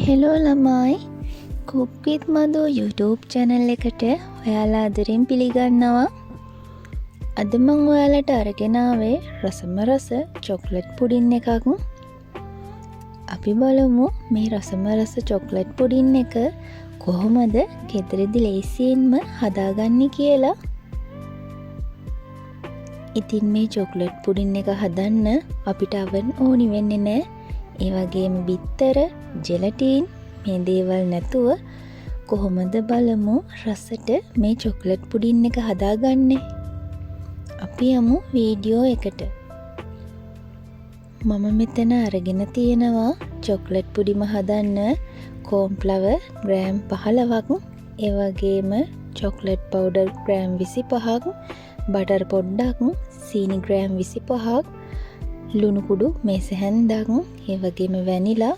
Hello ළමයි Cook with Madhu YouTube channel එකට ඔයාලා ආදරෙන් පිළිගන්නවා. අද මම ඔයාලට අරගෙන ආවේ රසම රස චොක්ලට් පුඩින් එකක්. අපි බලමු මේ රසම රස චොක්ලට් පුඩින් එක කොහොමද ගෙදරදී ලේසියෙන්ම හදාගන්නේ කියලා. ඉතින් මේ චොක්ලට් පුඩින් එක හදන්න අපිට oven ඕනි වෙන්නේ නැහැ. ඒ වගේම බිත්තර, ජෙලටින් මේ දේවල් නැතුව කොහොමද බලමු රසට මේ චොක්ලට් පුඩින් එක හදාගන්නේ. අපි යමු වීඩියෝ එකට. මම මෙතන අරගෙන තියෙනවා චොක්ලට් පුඩිම හදන්න කෝන්ෆ්ලවර් ග්‍රෑම් 15ක්, ඒ වගේම චොක්ලට් පවුඩර් ග්‍රෑම් 25ක්, බටර් පොඩ්ඩක්, සීනි ග්‍රෑම් 25ක්, ලුණු කුඩු මේස හැන්දක්, ඒ වගේම වැනිලා.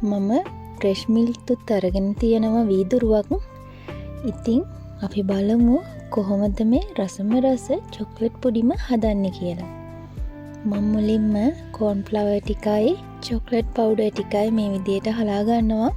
මම ෆ්‍රෙෂ් මිල්ක්ත් අරගෙන තියෙනවා වීදුරුවක්. ඉතින් අපි බලමු කොහොමද මේ රසම රස චොක්ලට් පුඩිම හදන්නේ කියලා. මම මුලින්ම කෝන්ෆ්ලවර් ටිකයි චොක්ලට් පවුඩර් ටිකයි මේ විදිහට හලා ගන්නවා.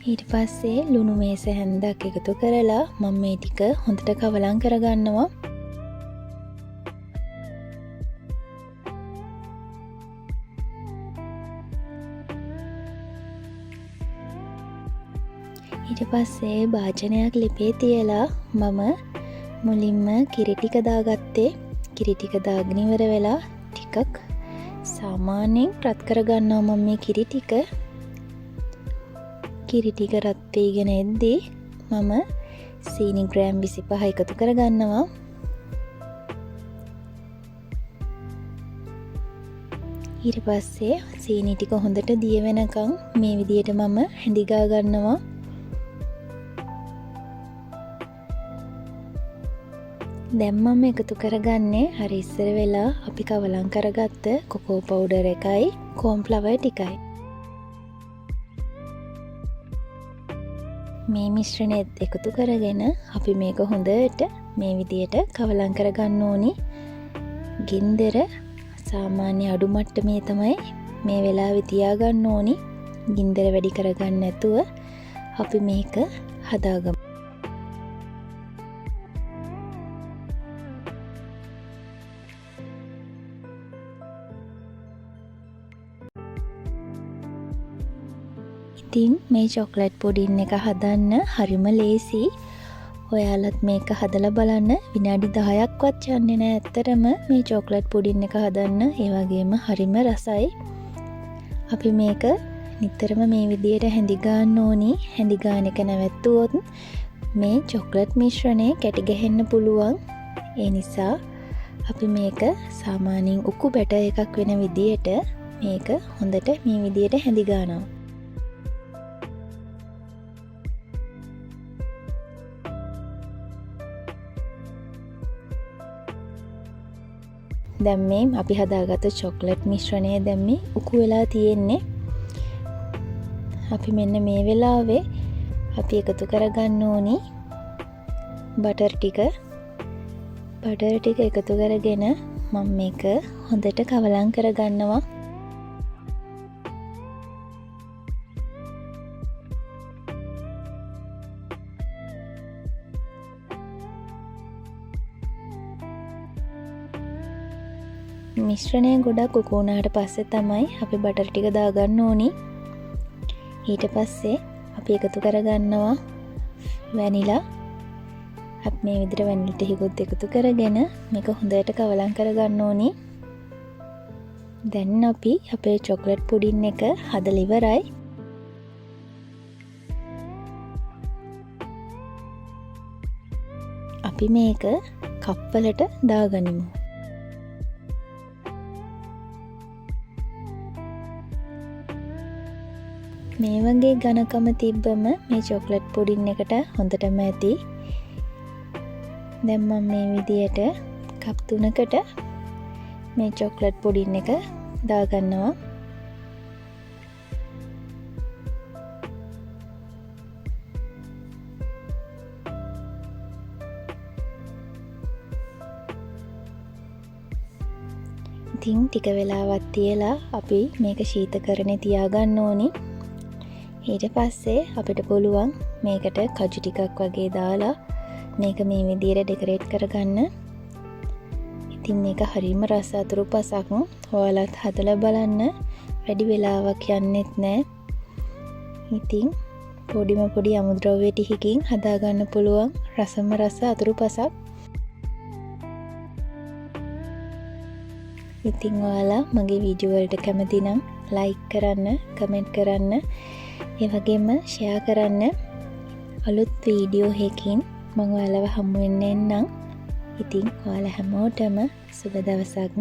ඊට පස්සේ ලුණු මේස හැන්දක් එකතු කරලා මම මේ ටික හොඳට කවලම් කරගන්නවා. ඊට පස්සේ භාජනයක් ලිපේ තියලා මම මුලින්ම කිරි ටික දාගත්තේ. කිරි ටික දාගෙන ඉවර වෙලා ටිකක් සාමාන්‍යයෙන් රත් කරගන්නවා මම මේ කිරි ටික. කිරි ටික රත් වීගෙන එද්දී මම සීනි ග්‍රෑම් 25 එකතු කරගන්නවා. ඊට පස්සේ සීනි ටික හොඳට දිය වෙනකන් මේ විදිහට මම හැඳිගා ගන්නවා. දැන් මම එකතු කරගන්නේ අර ඉස්සර වෙලා අපි කවලම් කරගත්ත කොකෝ පවුඩර් එකයි කෝන්ෆ්ලවර් ටිකයි. මේ මිශ්‍රණයත් එකතු කරගෙන අපි මේක හොඳට මේ විදියට කවලම් කරගන්න ඕනි. ගින්දර සාමාන්‍ය අඩු මට්ටමේ තමයි මේ වෙලාවේ තියාගන්න ඕනි. ගින්දර වැඩි කරගන්න නැතුව අපි මේක හදාගමු. ඉතින් මේ චොක්ලට් පුඩින් එක හදන්න හරිම ලේසි. ඔයාලත් මේක හදලා බලන්න. විනාඩි 10ක්වත් යන්නේ නැහැ ඇත්තටම මේ චොක්ලට් පුඩින් එක හදන්න. ඒ වගේම හරිම රසයි. අපි මේක නිතරම මේ විදියට හැඳි ගන්න ඕනි. හැඳි ගන්න එක නැවැත්තුවොත් මේ චොක්ලට් මිශ්‍රණය කැටි ගහන්න පුළුවන්. ඒ නිසා අපි මේක සාමාන්‍යයෙන් උකු බැටර් එකක් වෙන විදියට මේක හොඳට මේ විදියට හැඳි ගන්නවා. දැන් මේ අපි හදාගත්ත චොක්ලට් මිශ්‍රණය දැන් මේ උකු වෙලා තියෙන්නේ. අපි මෙන්න මේ වෙලාවේ අපි එකතු කරගන්න ඕනි බටර් ටික. බටර් ටික එකතු කරගෙන මම මේක හොඳට කවලම් කරගන්නවා. මිශ්‍රණය ගොඩක් උකු වුණාට පස්සේ තමයි අපි බටර් ටික දාගන්න ඕනි. ඊට පස්සේ අපි එකතු කරගන්නවා වැනිලා. අපි මේ විදිහට වැනිලා ටිකකුත් එකතු කරගෙන මේක හොඳට කවලම් කරගන්න ඕනි. දැන් අපි අපේ චොක්ලට් පුඩින් එක හදලා ඉවරයි. අපි මේක කප් වලට දාගනිමු. මේ වගේ ඝනකම තිබ්බම මේ චොක්ලට් පුඩින් එකට හොඳටම ඇති. දැන් මම මේ විදියට කප් 3කට මේ චොක්ලට් පුඩින් එක දාගන්නවා. ඉතින් ටික වෙලාවක් තියලා අපි මේක ශීතකරණේ තියාගන්න ඕනි. ඊට පස්සේ අපිට පුළුවන් මේකට කජු ටිකක් වගේ දාලා මේක මේ විදිහට ඩෙකරේට් කරගන්න. ඉතින් මේක හරිම රස අතුරු පසක්. ඔයාලත් හදලා බලන්න. වැඩි වෙලාවක් යන්නෙත් නෑ. ඉතින් පොඩි අමුද්‍රව්‍ය ටිකකින් හදාගන්න පුළුවන් රසම රස අතුරු පසක්. ඉතින් ඔයාලා මගේ වීඩියෝ වලට කැමති නම් ලයික් කරන්න, කමෙන්ට් කරන්න, ඒ වගේම ෂෙයා කරන්න. අලුත් වීඩියෝ එකකින් මම ඔයාලව හමු වෙන්න එන්නම්. ඉතින් ඔයාලා හැමෝටම සුබ දවසක්.